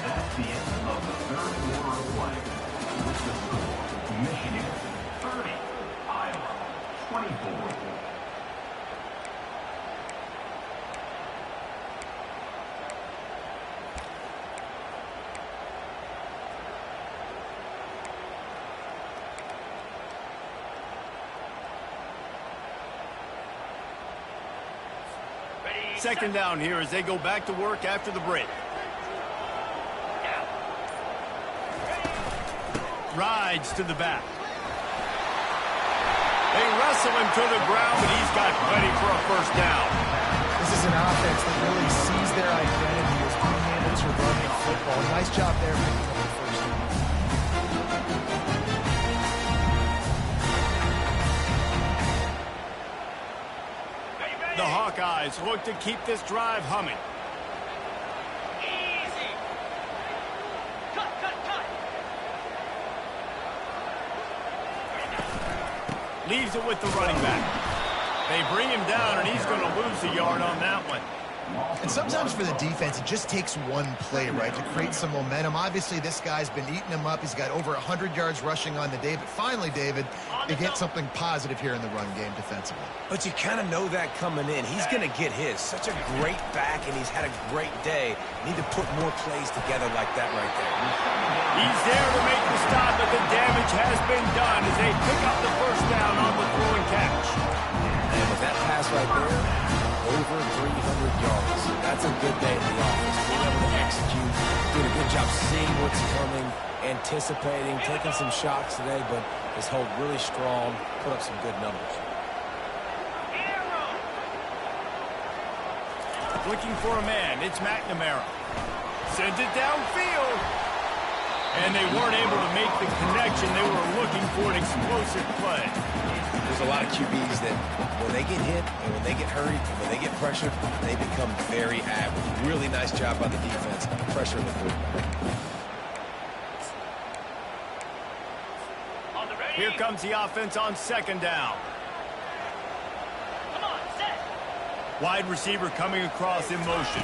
That's the end of the third quarter of play. With the score, Michigan 30, Iowa 24. Second down here as they go back to work after the break. Rides to the back. They wrestle him to the ground, but he's got plenty for a first down. This is an offense that really sees their identity as being able to run the football. Nice job there picking up the first down. The Hawkeyes look to keep this drive humming. Easy. Cut. Leaves it with the running back. They bring him down, and he's going to lose a yard on that one. And sometimes for the defense, it just takes one play, right, to create some momentum. Obviously, this guy's been eating him up. He's got over 100 yards rushing on the day. But finally, David, they get something positive here in the run game defensively. But you kind of know that coming in. He's going to get his. Such a great back, and he's had a great day. Need to put more plays together like that right there. He's there to make the stop, but the damage has been done as they pick up the first down on the throw and catch. And with that pass right there, over 300 yards. That's a good day in the office. Being able to execute, doing a good job seeing what's coming, anticipating, taking some shots today, but his hold really strong, put up some good numbers. Looking for a man, it's McNamara. Sends it downfield. And they weren't able to make the connection. They were looking for an explosive play. There's a lot of QBs that when they get hit and when they get hurried and when they get pressured, they become very average. Really nice job by the defense, pressure the quarterback. Here comes the offense on second down. Come on, set. Wide receiver coming across in motion.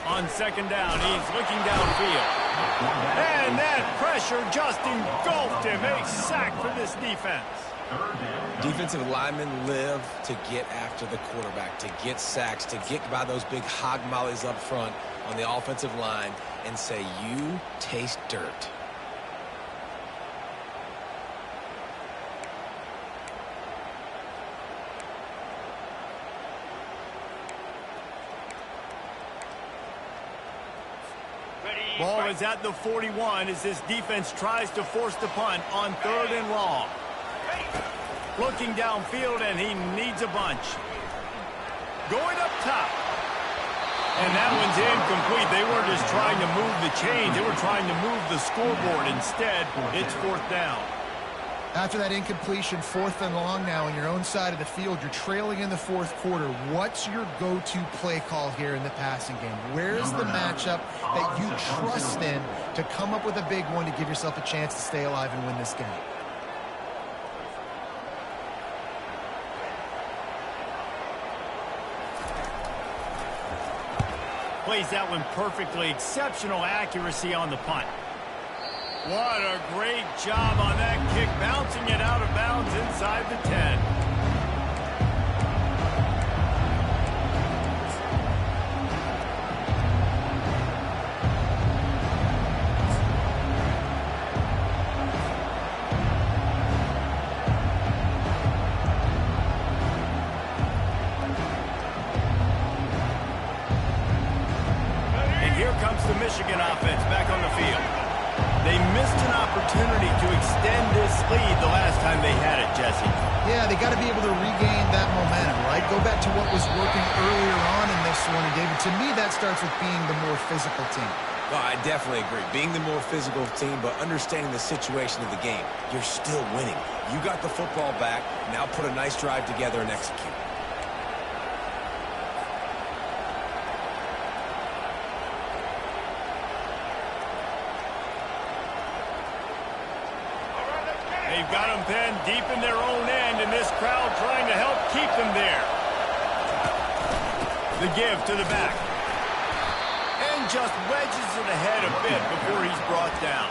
On second down, he's looking downfield. And that pressure just engulfed him. A sack for this defense. Defensive linemen live to get after the quarterback, to get sacks, to get by those big hog mollies up front on the offensive line and say, you taste dirt. Ball is at the 41 as this defense tries to force the punt on third and long. Looking downfield, and he needs a bunch. Going up top. And that one's incomplete. They weren't just trying to move the chains. They were trying to move the scoreboard. Instead, it's fourth down. After that incompletion, fourth and long now on your own side of the field, you're trailing in the fourth quarter. What's your go-to play call here in the passing game? Where's the matchup that you trust in to come up with a big one to give yourself a chance to stay alive and win this game? Plays that one perfectly. Exceptional accuracy on the punt. What a great job on that kick, bouncing it out of bounds inside the 10. And here comes the Michigan offense back on the field. They missed an opportunity to extend this lead the last time they had it, Jesse. Yeah, they got to be able to regain that momentum, right? Go back to what was working earlier on in this one. And, David, to me, that starts with being the more physical team. Well, I definitely agree. Being the more physical team, but understanding the situation of the game. You're still winning. You got the football back. Now put a nice drive together and execute. They've got them pinned deep in their own end, and this crowd trying to help keep them there. The give to the back. And just wedges it ahead a bit before he's brought down.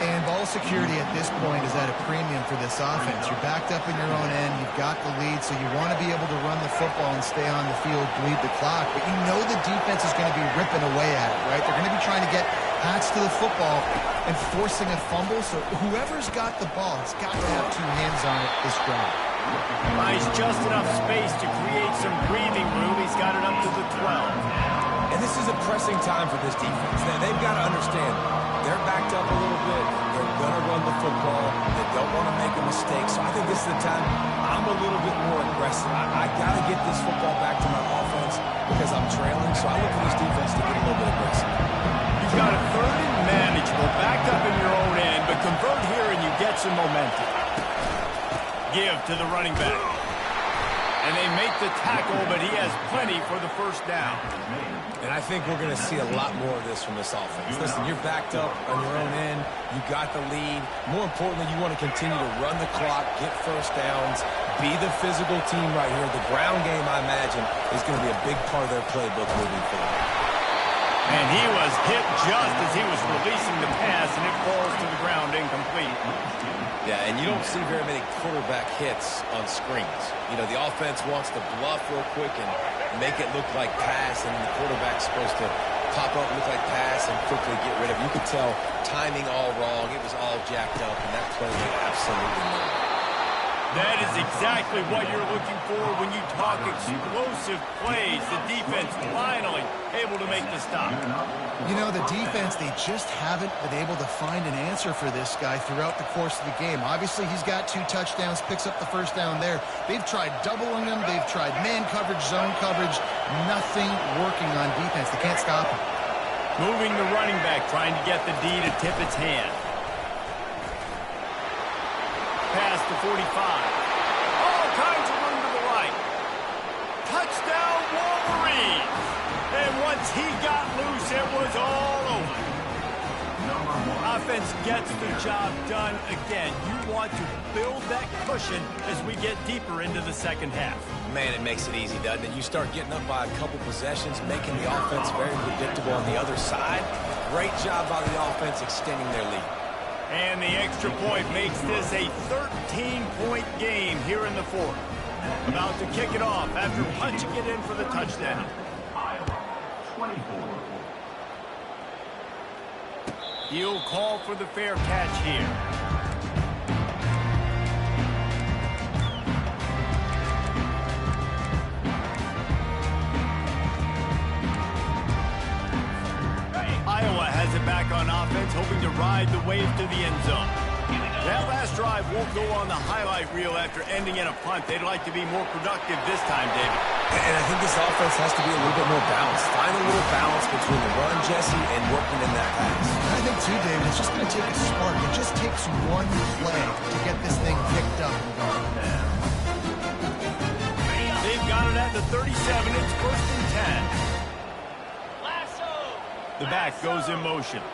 And ball security at this point is at a premium for this offense. You're backed up in your own end. You've got the lead, so you want to be able to run the football and stay on the field, bleed the clock. But you know the defense is going to be ripping away at it, right? They're going to be trying to get hats to the football and forcing a fumble. So whoever's got the ball has got to have two hands on it this drive. Nice, just enough space to create some breathing room. He's got it up to the 12. And this is a pressing time for this defense. They've got to understand, they're backed up a little bit. They're going to run the football. They don't want to make a mistake. So I think this is the time I'm a little bit more aggressive. I got to get this football back to my offense because I'm trailing. So I look for this defense to get a little bit aggressive. You've got a third and manageable, backed up in your own end, but convert here and you get some momentum. Give to the running back. And they make the tackle, but he has plenty for the first down. And I think we're going to see a lot more of this from this offense. Listen, you're backed up on your own end. You got the lead. More importantly, you want to continue to run the clock, get first downs, be the physical team right here. The ground game, I imagine, is going to be a big part of their playbook moving forward. And he was hit just as he was releasing the pass, and it falls to the ground incomplete. Yeah, and you don't see very many quarterback hits on screens. You know, the offense wants to bluff real quick and make it look like pass, and the quarterback's supposed to pop up, look like pass, and quickly get rid of it. You could tell timing all wrong. It was all jacked up, and that play made absolutely no. That is exactly what you're looking for when you talk explosive plays. The defense finally able to make the stop. You know, the defense, they just haven't been able to find an answer for this guy throughout the course of the game. Obviously, he's got 2 touchdowns, picks up the first down there. They've tried doubling him. They've tried man coverage, zone coverage. Nothing working on defense. They can't stop him. Moving the running back, trying to get the D to tip its hand. Pass to 45. All kinds of room to the right. Touchdown, Wolverine. And once he got loose, it was all over. Offense gets the job done again. You want to build that cushion as we get deeper into the second half. Man, it makes it easy, doesn't it? You start getting up by a couple possessions, making the offense very predictable on the other side. Great job by the offense extending their lead. And the extra point makes this a 13-point game here in the fourth. About to kick it off after punching it in for the touchdown. Iowa, 24. He'll call for the fair catch here. Iowa has it back on offense, hoping to ride the wave to the end zone. That last drive won't go on the highlight reel after ending in a punt. They'd like to be more productive this time, David. And I think this offense has to be a little bit more balanced. Find a little balance between the run, Jesse, and working in that pass. I think, too, David, it's just going to take a spark. It just takes one play to get this thing picked up and going. They've got it at the 37. It's 1st and 10. The back goes in motion.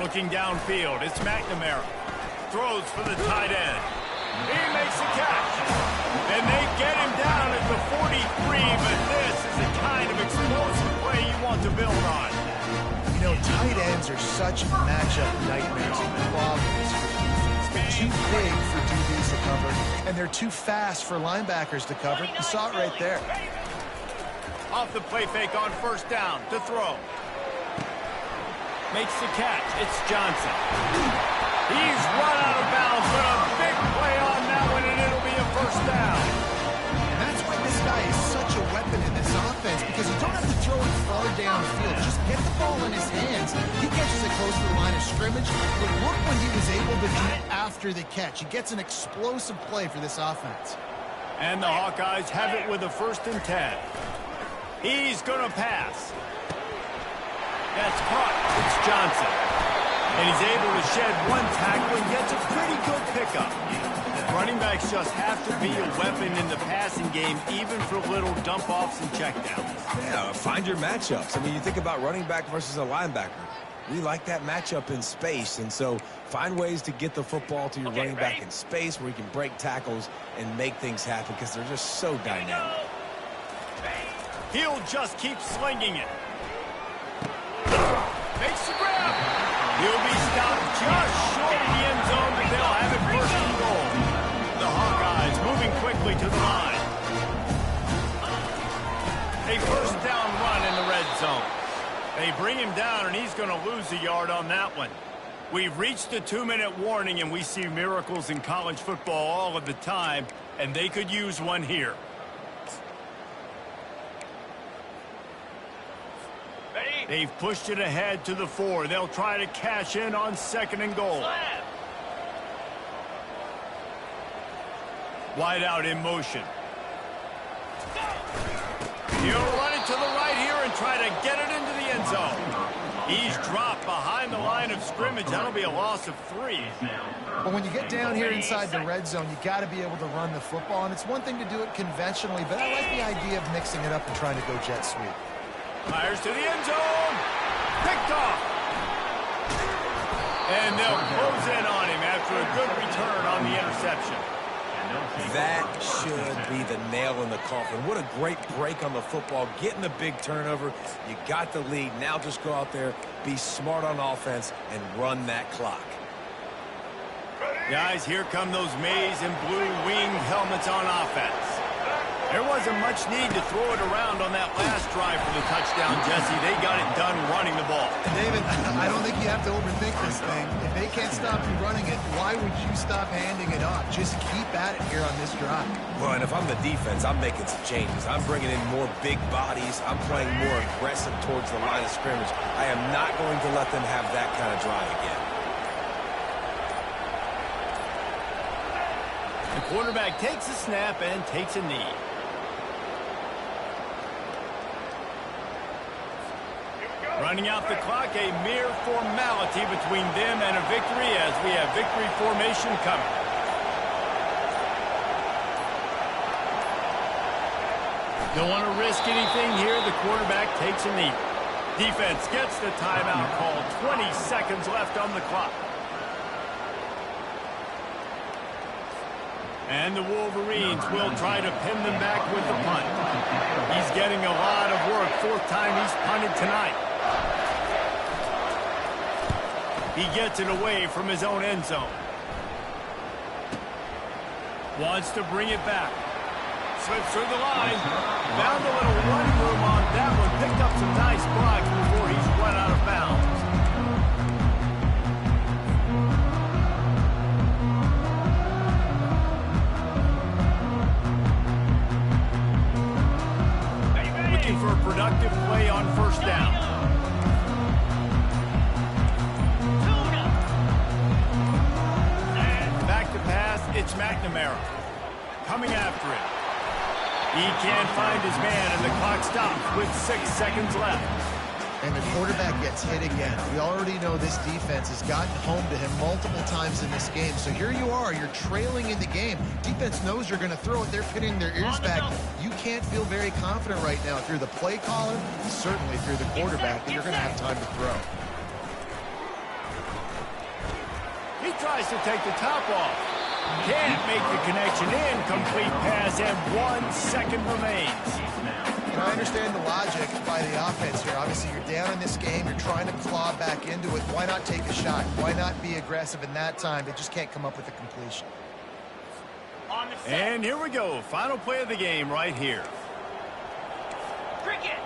Looking downfield, it's McNamara. Throws for the tight end. He makes the catch. And they get him down at the 43, but this is the kind of explosive play you want to build on. You know, tight ends are such matchup nightmares and problems for defense. They're too big for DBs to cover, and they're too fast for linebackers to cover. You saw it right there. Off the play fake on 1st down to throw. Makes the catch. It's Johnson. He's run out of bounds, but a big play on that one, and it'll be a 1st down. And that's why this guy is such a weapon in this offense, because you don't have to throw it far downfield. Just get the ball in his hands. He catches it close to the line of scrimmage, but look what he was able to do after the catch. He gets an explosive play for this offense. And the Hawkeyes have it with a 1st and 10. He's going to pass. That's caught. It's Johnson. And he's able to shed one tackle and gets a pretty good pickup. Running backs just have to be a weapon in the passing game, even for little dump-offs and checkdowns. Yeah, find your matchups. I mean, you think about running back versus a linebacker. we like that matchup in space, and so find ways to get the football to your running back in space where he can break tackles and make things happen because they're just so dynamic. He'll just keep slinging it. Makes the grab. He'll be stopped just short of the end zone, but they'll have it first and goal. The Hawkeyes moving quickly to the line. A first down run in the red zone. They bring him down, and he's going to lose a yard on that one. We've reached the 2-minute warning, and we see miracles in college football all of the time, and they could use one here. Ready? They've pushed it ahead to the 4. They'll try to cash in on 2nd and goal. Slam. Wide out in motion. He'll run it to the right here and try to get it into the end zone. He's dropped behind the line of scrimmage. That'll be a loss of 3. But when you get down here inside the red zone, you got to be able to run the football. And it's one thing to do it conventionally, but I like the idea of mixing it up and trying to go jet sweep. Fires to the end zone. Picked off. And they'll close in on him after a good return on the interception. That should be the nail in the coffin. What a great break on the football. Getting the big turnover. You got the lead. Now just go out there, be smart on offense, and run that clock. Guys, here come those maize and blue winged helmets on offense. There wasn't much need to throw it around on that last drive for the touchdown, Jesse. They got it done running the ball. David, I don't think you have to overthink this thing. If they can't stop you running it, why would you stop handing it off? Just keep at it here on this drive. Well, and if I'm the defense, I'm making some changes. I'm bringing in more big bodies. I'm playing more aggressive towards the line of scrimmage. I am not going to let them have that kind of drive again. The quarterback takes a snap and takes a knee. Running out the clock, a mere formality between them and a victory as we have victory formation coming. Don't want to risk anything here. The quarterback takes a knee. Defense gets the timeout call. 20 seconds left on the clock. And the Wolverines will try to pin them back with the punt. He's getting a lot of work. 4th time he's punted tonight. He gets it away from his own end zone. Wants to bring it back. Slips through the line. Found a little running room on that one. Picked up some nice blocks before he's run out of bounds. Looking for a productive play on 1st down. It's McNamara coming after it. He can't find his man, and the clock stops with 6 seconds left. And the quarterback gets hit again. We already know this defense has gotten home to him multiple times in this game. So here you are, you're trailing in the game. Defense knows you're going to throw it. They're pinning their ears back. You can't feel very confident right now. If you're the play caller, certainly if you're the quarterback, that you're going to have time to throw. He tries to take the top off. Can't make the connection. Incomplete pass, and 1 second remains. And I understand the logic by the offense here. Obviously, you're down in this game. You're trying to claw back into it. Why not take a shot? Why not be aggressive in that time? They just can't come up with a completion. And here we go. Final play of the game right here. Cricket.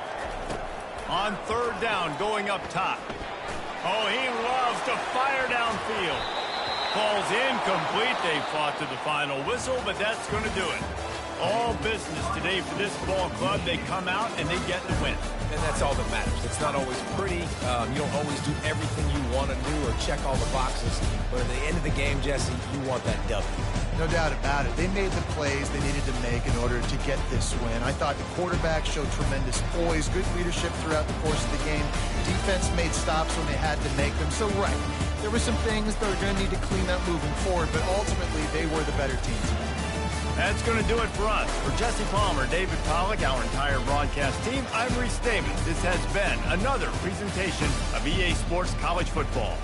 On 3rd down, going up top. Oh, he loves to fire downfield. Ball's incomplete. They fought to the final whistle, but that's going to do it. All business today for this ball club. They come out and they get the win. And that's all that matters. It's not always pretty. You don't always do everything you want to do or check all the boxes. But at the end of the game, Jesse, you want that W. No doubt about it. They made the plays they needed to make in order to get this win. I thought the quarterback showed tremendous poise, good leadership throughout the course of the game. Defense made stops when they had to make them. So, right, there were some things that are going to need to clean up moving forward, but ultimately they were the better team. That's going to do it for us. For Jesse Palmer, David Pollack, our entire broadcast team, I'm Reese Davis. This has been another presentation of EA Sports College Football.